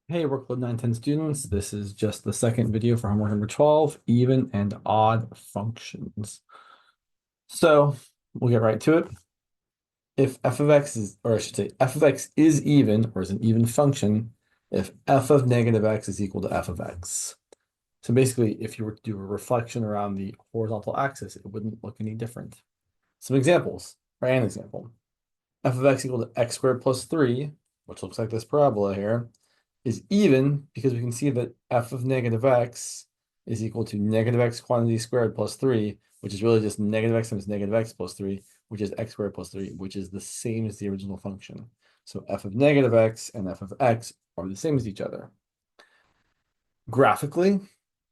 Hey, workload 910 students. This is just the second video for homework number 12, even and odd functions. So we'll get right to it. If f of x is, or I should say, f of x is even, or is an even function, if f of negative x is equal to f of x. So basically, if you were to do a reflection around the horizontal axis, it wouldn't look any different. Some examples, or an example. F of x equal to x squared plus 3, which looks like this parabola here, is even because we can see that f of negative x is equal to negative x quantity squared plus 3, which is really just negative x times negative x plus 3, which is x squared plus 3, which is the same as the original function. So f of negative x and f of x are the same as each other. Graphically,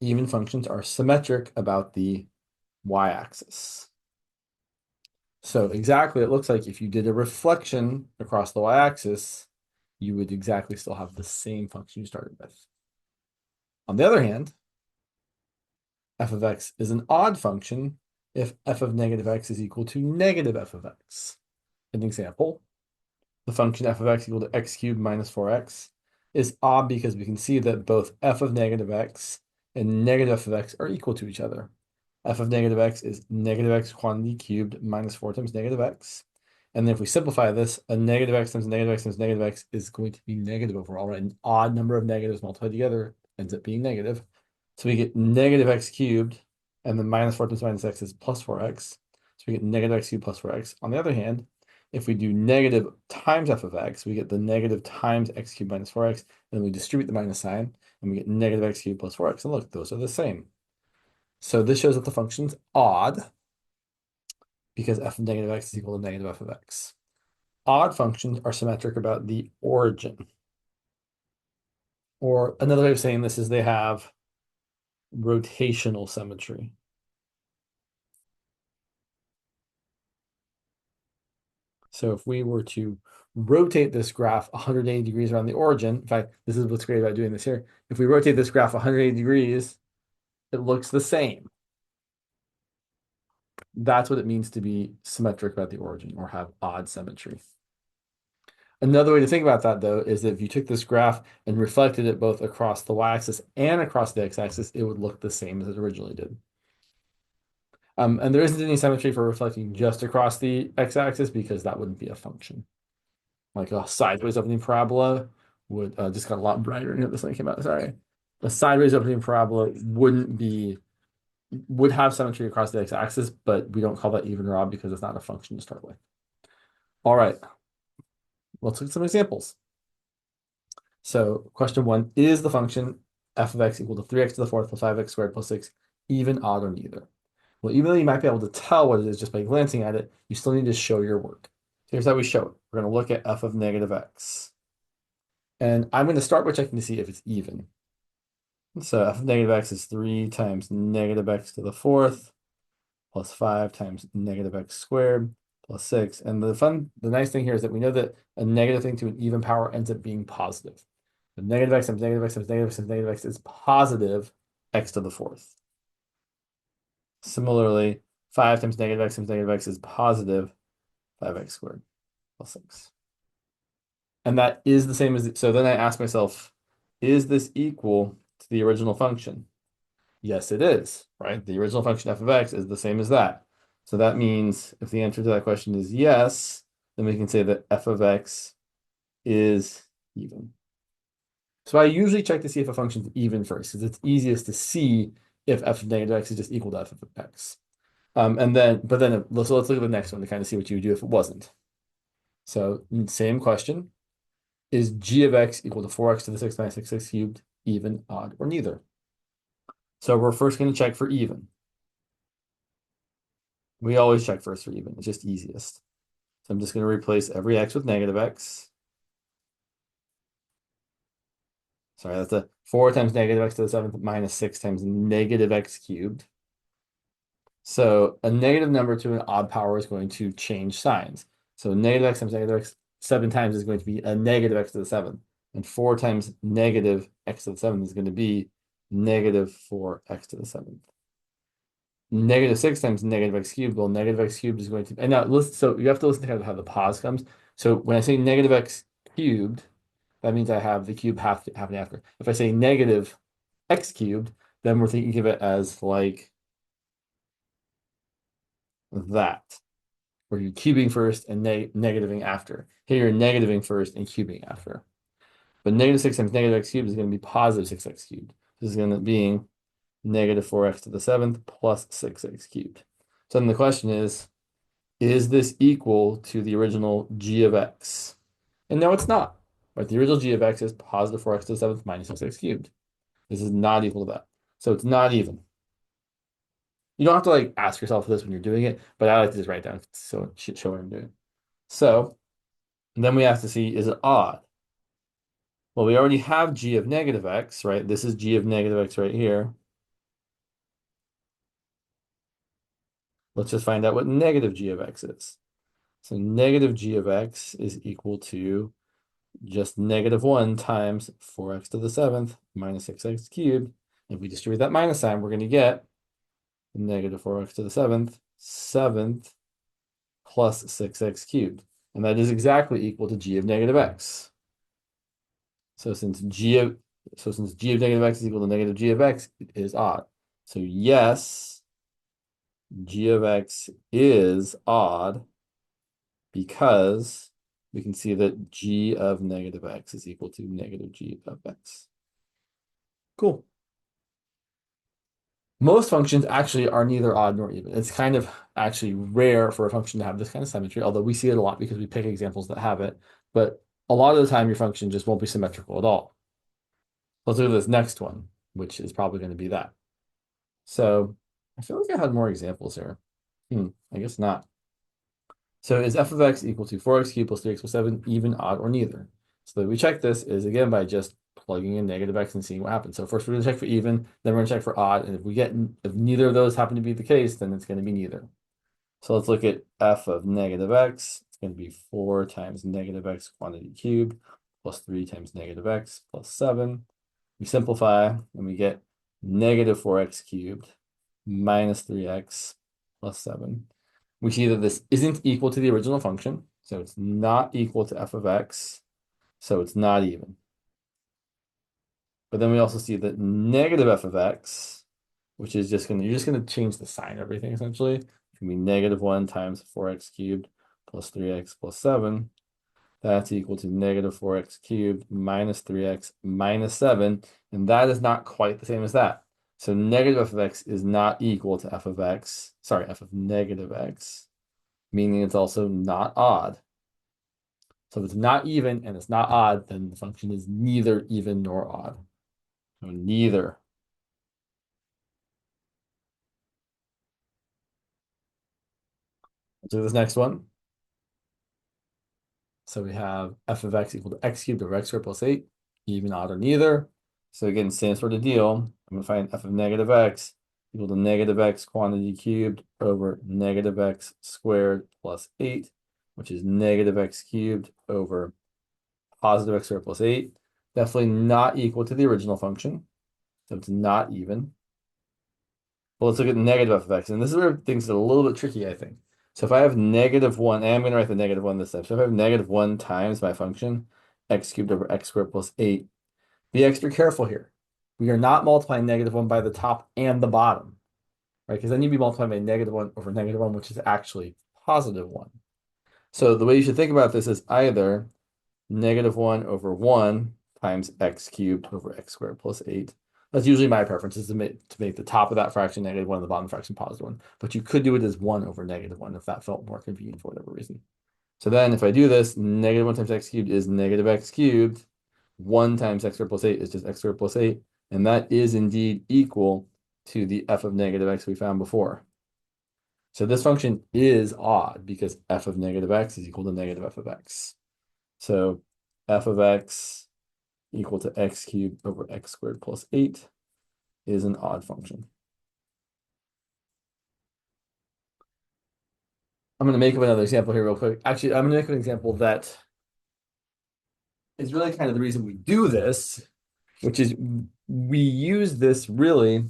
even functions are symmetric about the y-axis. So exactly, it looks like if you did a reflection across the y-axis, you would exactly still have the same function you started with. On the other hand, f of x is an odd function if f of negative x is equal to negative f of x. An example, the function f of x equal to x cubed minus 4x is odd because we can see that both f of negative x and negative f of x are equal to each other. F of negative x is negative x quantity cubed minus 4 times negative x. And then if we simplify this, a negative x times negative x times negative x is going to be negative overall, right? An odd number of negatives multiplied together ends up being negative. So we get negative x cubed, and then minus 4 times minus x is plus 4x. So we get negative x cubed plus 4x. On the other hand, if we do negative times f of x, we get the negative times x cubed minus 4x, and then we distribute the minus sign, and we get negative x cubed plus 4x. And look, those are the same. So this shows that the function's odd because f of negative x is equal to negative f of x. Odd functions are symmetric about the origin. Or another way of saying this is they have rotational symmetry. So if we were to rotate this graph 180 degrees around the origin, in fact, this is what's great about doing this here. If we rotate this graph 180 degrees, it looks the same. That's what it means to be symmetric about the origin or have odd symmetry. Another way to think about that, though, is that if you took this graph and reflected it both across the y-axis and across the x-axis, it would look the same as it originally did. And there isn't any symmetry for reflecting just across the x-axis because that wouldn't be a function. Like a sideways opening parabola would just got a lot brighter. This one came out. Sorry, a sideways opening parabola would have symmetry across the x-axis, but we don't call that even or odd because it's not a function to start with. All right, let's look at some examples. So question 1, is the function f of x equal to 3x to the fourth plus 5x squared plus 6 even, odd, or neither? Well, even though you might be able to tell what it is just by glancing at it, you still need to show your work. Here's how we show it. We're going to look at f of negative x. And I'm going to start by checking to see if it's even. So f of negative x is 3 times negative x to the fourth plus 5 times negative x squared plus 6. And the nice thing here is that we know that a negative thing to an even power ends up being positive. The negative x times negative x times negative x times negative x is positive x to the fourth. Similarly, 5 times negative x is positive 5x squared plus 6. And that is the same as, so then I ask myself, is this equal to the original function? Yes, it is, right? The original function f of x is the same as that. So that means if the answer to that question is yes, then we can say that f of x is even. So I usually check to see if a function is even first, because it's easiest to see if f of negative x is just equal to f of x. So let's look at the next one to kind of see what you would do if it wasn't. So same question. Is g of x equal to 4x to the 6 minus 6 cubed even, odd, or neither? So we're first going to check for even. We always check first for even. It's just easiest. So I'm just going to replace every x with negative x. Sorry, that's a 4 times negative x to the 7th minus 6 times negative x cubed. So a negative number to an odd power is going to change signs. So negative x times negative x 7 times is going to be a negative x to the 7th. And 4 times negative x to the 7th is going to be negative 4x to the 7th. Negative 6 times negative x cubed, well, negative x cubed is going to, and now listen, so you have to listen to how the pause comes. So when I say negative x cubed, that means I have the cube happening after. If I say negative x cubed, then we're thinking of it as like that, where you're cubing first and negativing after. Here you're negativing first and cubing after. But negative 6 times negative x cubed is going to be positive 6x cubed. This is going to be negative 4x to the 7th plus 6x cubed. So then the question is this equal to the original g of x? And no, it's not. Right? The original g of x is positive 4x to the 7th minus 6x cubed. This is not equal to that. So it's not even. You don't have to like ask yourself this when you're doing it, but I like to just write down so it should show what I'm doing. So then we have to see, is it odd? Well, we already have g of negative x, right? This is g of negative x right here. Let's just find out what negative g of x is. So negative g of x is equal to just negative 1 times 4x to the 7th minus 6x cubed. If we distribute that minus sign, we're going to get negative 4x to the 7th plus 6x cubed. And that is exactly equal to g of negative x. So since g of negative x is equal to negative g of x, it is odd. So yes, g of x is odd because we can see that g of negative x is equal to negative g of x. Cool. Most functions actually are neither odd nor even. It's kind of actually rare for a function to have this kind of symmetry, although we see it a lot because we pick examples that have it. But a lot of the time, your function just won't be symmetrical at all. Let's look at this next one, which is probably going to be that. So I feel like I had more examples here. I guess not. So is f of x equal to 4x cubed plus 3x plus 7 even, odd, or neither? So the way we check this is, again, by just plugging in negative x and seeing what happens. So first we're going to check for even, then we're going to check for odd. And if neither of those happen to be the case, then it's going to be neither. So let's look at f of negative x. It's going to be 4 times negative x quantity cubed plus 3 times negative x plus 7. We simplify and we get negative 4x cubed minus 3x plus 7. We see that this isn't equal to the original function, so it's not equal to f of x, so it's not even. But then we also see that negative f of x, which is you're just gonna change the sign of everything essentially. It's gonna be negative 1 times 4x cubed plus 3x plus 7. That's equal to negative 4x cubed minus 3x minus 7, and that is not quite the same as that. So negative f of x is not equal to f of x, sorry, f of negative x, meaning it's also not odd. So if it's not even and it's not odd, then the function is neither even nor odd. So neither. Let's do this next one. So we have f of x equal to x cubed over x squared plus 8, even, odd, or neither. So again, same sort of deal. I'm going to find f of negative x equal to negative x quantity cubed over negative x squared plus 8, which is negative x cubed over positive x squared plus 8. Definitely not equal to the original function. So it's not even. Well, let's look at negative f of x. And this is where things get a little bit tricky, I think. So if I have negative 1, and I'm going to write the negative 1 this time. So if I have negative 1 times my function, x cubed over x squared plus 8, be extra careful here. We are not multiplying negative 1 by the top and the bottom, right? Because then you'd be multiplying by negative 1 over negative 1, which is actually positive 1. So the way you should think about this is either negative 1 over 1 times x cubed over x squared plus 8. That's usually my preference, is to make the top of that fraction negative 1 and the bottom fraction positive 1. But you could do it as 1 over negative 1 if that felt more convenient for whatever reason. So then if I do this, negative 1 times x cubed is negative x cubed. 1 times x squared plus 8 is just x squared plus 8. And that is indeed equal to the f of negative x we found before. So this function is odd because f of negative x is equal to negative f of x. So f of x equal to x cubed over x squared plus 8 is an odd function. I'm going to make up another example here real quick. Actually, I'm going to make an example that is really kind of the reason we do this, which is we use this really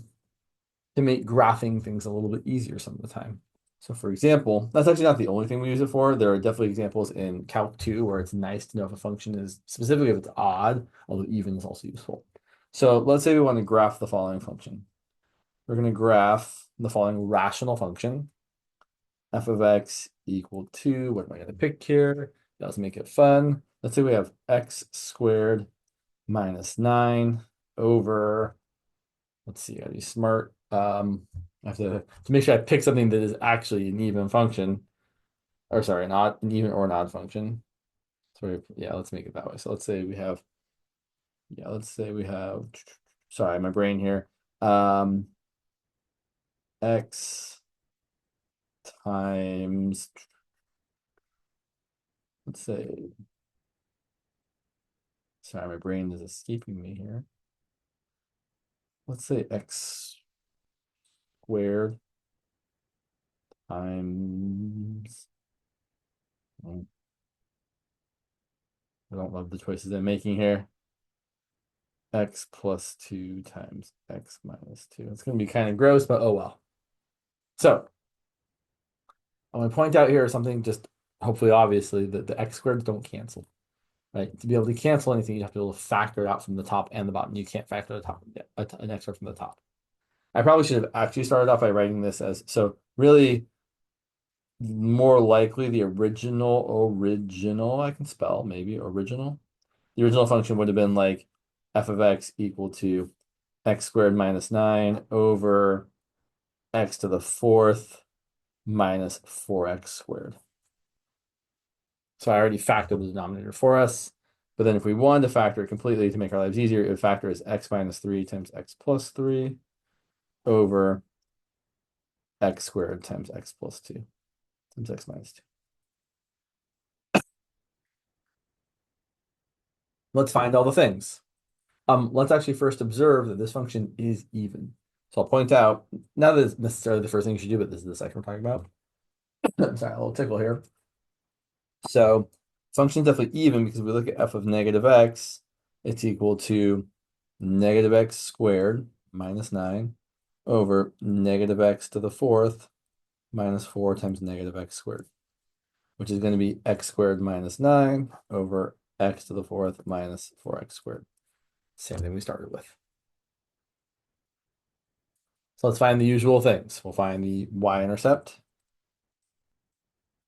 to make graphing things a little bit easier some of the time. So for example, that's actually not the only thing we use it for. There are definitely examples in Calc 2 where it's nice to know if a function is specifically if it's odd, although even is also useful. So let's say we want to graph the following function. We're going to graph the following rational function, f of x equal to, what am I going to pick here? Let's make it fun. Let's say we have x squared minus 9 over, let's see, I gotta be smart. I have to make sure I pick something that is actually an even function, or sorry, not an even or an odd function. So yeah, let's make it that way. So let's say we have, yeah, let's say we have, sorry, my brain here. X times, let's say, sorry, my brain is escaping me here. Let's say x squared times, I don't love the choices I'm making here. X plus 2 times x minus 2. It's going to be kind of gross, but oh well. So I'm going to point out here something just hopefully obviously that the x squareds don't cancel, right? To be able to cancel anything, you have to be able to factor it out from the top and the bottom. You can't factor the top an x squared from the top. I probably should have actually started off by writing this as, so really more likely the original I can spell, maybe original. The original function would have been like f of x equal to x squared minus 9 over x to the fourth minus 4x squared. So I already factored the denominator for us. But then if we wanted to factor it completely to make our lives easier, it would factor as x minus 3 times x plus 3 over x squared times x plus 2 times x minus 2. Let's find all the things. Let's actually first observe that this function is even. So I'll point out, not that it's necessarily the first thing you should do, but this is the second we're talking about. I'm sorry, a little tickle here. So function's definitely even because if we look at f of negative x, it's equal to negative x squared minus 9 over negative x to the fourth minus 4 times negative x squared, which is going to be x squared minus 9 over x to the fourth minus 4x squared. Same thing we started with. So let's find the usual things. We'll find the y-intercept.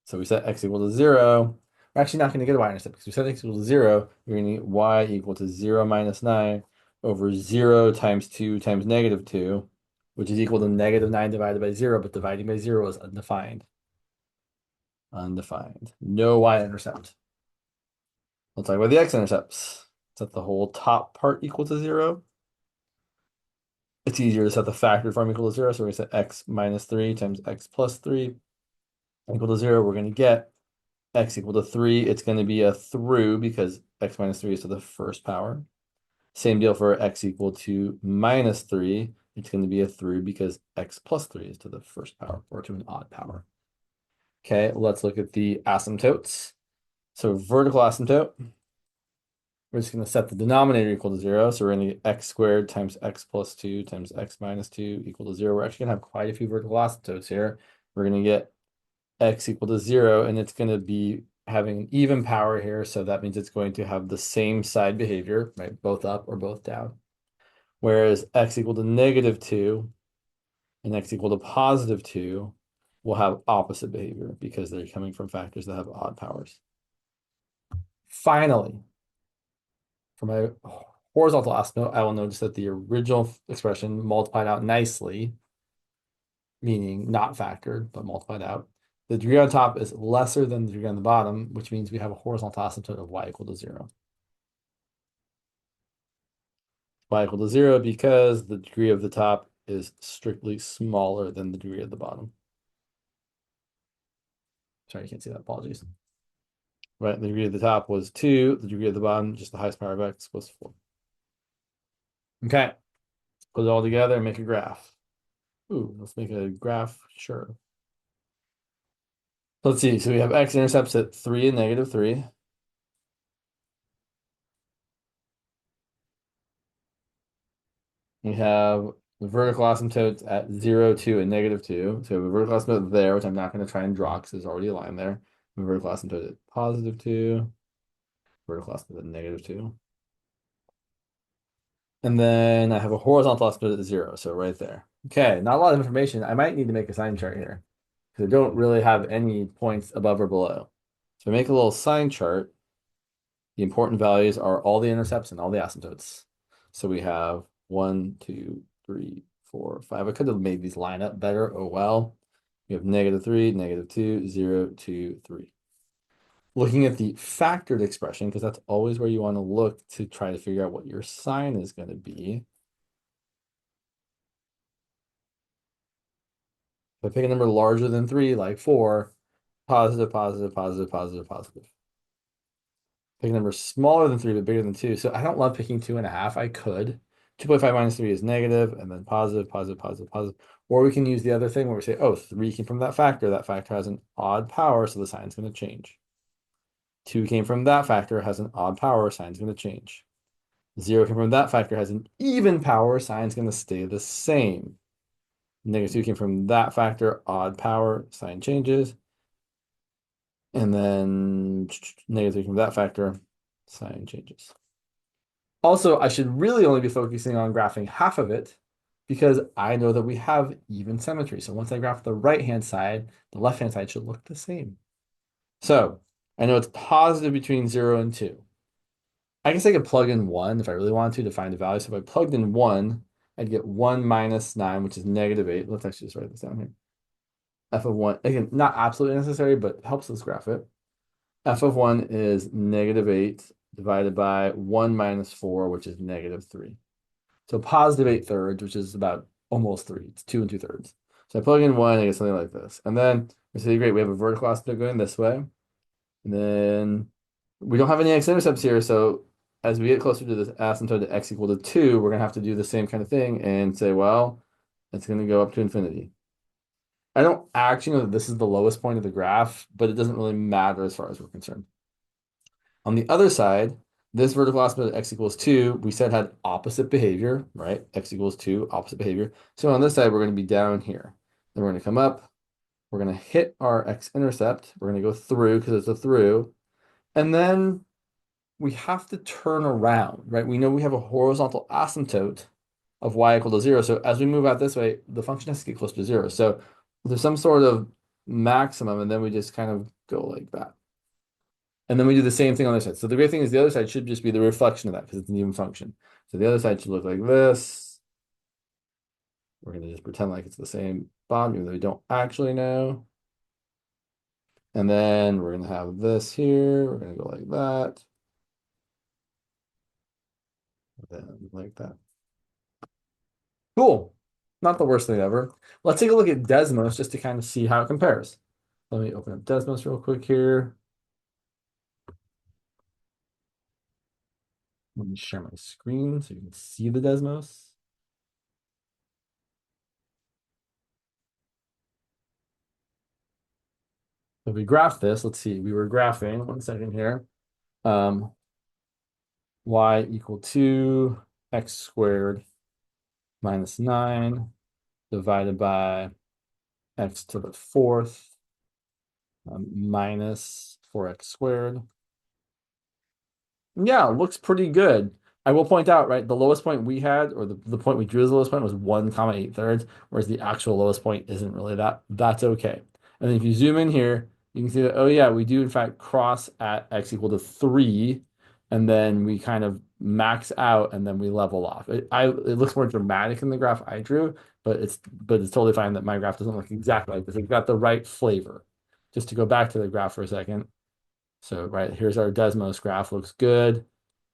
So we set x equal to 0. We're actually not going to get a y-intercept because we set x equal to 0. We're going to get y equal to 0 minus 9 over 0 times 2 times negative 2, which is equal to negative 9 divided by 0, but dividing by 0 is undefined. Undefined. No y-intercept. Let's talk about the x-intercepts. Set the whole top part equal to 0. It's easier to set the factored form equal to 0, so we're going to set x minus 3 times x plus 3 equal to 0. We're going to get x equal to 3. It's going to be a through because x minus 3 is to the first power. Same deal for x equal to minus 3. It's going to be a through because x plus 3 is to the first power or to an odd power. Okay, let's look at the asymptotes. So vertical asymptote, we're just going to set the denominator equal to 0. So we're going to get x squared times x plus 2 times x minus 2 equal to 0. We're actually going to have quite a few vertical asymptotes here. We're going to get x equal to 0, and it's going to be having an even power here. So that means it's going to have the same side behavior, right? Both up or both down. Whereas x equal to negative 2 and x equal to positive 2 will have opposite behavior because they're coming from factors that have odd powers. Finally, for my horizontal asymptote, I will notice that the original expression multiplied out nicely, meaning not factored, but multiplied out. The degree on top is lesser than the degree on the bottom, which means we have a horizontal asymptote of y equal to 0. Y equal to 0 because the degree of the top is strictly smaller than the degree of the bottom. Sorry, you can't see that. Apologies. Right, the degree of the top was 2. The degree of the bottom, just the highest power of x, was 4. Okay, put it all together and make a graph. Ooh, let's make a graph, sure. Let's see, so we have x-intercepts at 3 and negative 3. We have The vertical asymptotes at 0, 2, and -2. So we have a vertical asymptote there, which I'm not going to try and draw because there's already a line there. A vertical asymptote at +2, vertical asymptote at -2. And then I have a horizontal asymptote at 0, so right there. Okay, not a lot of information. I might need to make a sign chart here because I don't really have any points above or below. So I make a little sign chart. The important values are all the intercepts and all the asymptotes. So we have 1, 2, 3, 4, 5. I could have made these line up better. Oh well. We have -3, -2, 0, 2, 3. Looking at the factored expression, because that's always where you want to look to try to figure out what your sign is going to be. If I pick a number larger than 3, like 4, positive, positive, positive, positive, positive. Pick a number smaller than 3, but bigger than 2. So I don't love picking 2.5. I could. 2.5 minus 3 is negative, and then positive, positive, positive, positive. Or we can use the other thing where we say, oh, 3 came from that factor. That factor has an odd power, so the sign's going to change. 2 came from that factor, has an odd power, sign's going to change. 0 came from that factor, has an even power, sign's going to stay the same. -2 came from that factor, odd power, sign changes. And then -3 from that factor, sign changes. Also, I should really only be focusing on graphing half of it because I know that we have even symmetry. So once I graph the right-hand side, the left-hand side should look the same. So I know it's positive between 0 and 2. I guess I could plug in 1 if I really wanted to find a value. So if I plugged in 1, I'd get 1 minus 9, which is -8. Let's actually just write this down here. F of 1, again, not absolutely necessary, but helps us graph it. F of 1 is -8 divided by 1 minus 4, which is -3. So positive 8/3, which is about almost 3. It's 2 2/3. So I plug in 1, I get something like this. And then we say, great, we have a vertical asymptote going this way. And then we don't have any x-intercepts here, so as we get closer to this asymptote at x equal to 2, we're going to have to do the same kind of thing and say, well, it's going to go up to infinity. I don't actually know that this is the lowest point of the graph, but it doesn't really matter as far as we're concerned. On the other side, this vertical asymptote at x equals 2, we said had opposite behavior, right? X equals 2, opposite behavior. So on this side, we're going to be down here. Then we're going to come up. We're going to hit our x-intercept. We're going to go through because it's a through. And then we have to turn around, right? We know we have a horizontal asymptote of y equal to 0. So as we move out this way, the function has to get close to 0. So there's some sort of maximum, and then we just kind of go like that. And then we do the same thing on the other side. So the great thing is the other side should just be the reflection of that because it's an even function. So the other side should look like this. We're going to just pretend like it's the same bottom, even though we don't actually know. And then we're going to have this here. We're going to go like that. Then like that. Cool. Not the worst thing ever. Let's take a look at Desmos just to kind of see how it compares. Let me open up Desmos real quick here. Let me share my screen so you can see the Desmos. So we graph this. Let's see. We were graphing. 1 second here. Y equal to x squared minus 9 divided by x to the fourth minus 4x squared. Yeah, it looks pretty good. I will point out, right, the lowest point we had, or the point we drew as the lowest point was 1 comma 8/3, whereas the actual lowest point isn't really that. That's okay. And then if you zoom in here, you can see that, oh yeah, we do in fact cross at x equal to 3, and then we kind of max out and then we level off. It looks more dramatic in the graph I drew, but it's totally fine that my graph doesn't look exactly like this. It's got the right flavor. Just to go back to the graph for a second. So, right, here's our Desmos graph, looks good.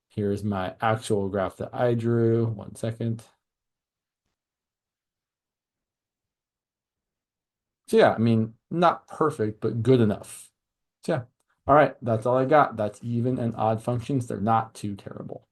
Here's my actual graph that I drew. 1 second. So yeah, I mean, not perfect, but good enough. So yeah. All right, that's all I got. That's even and odd functions. They're not too terrible.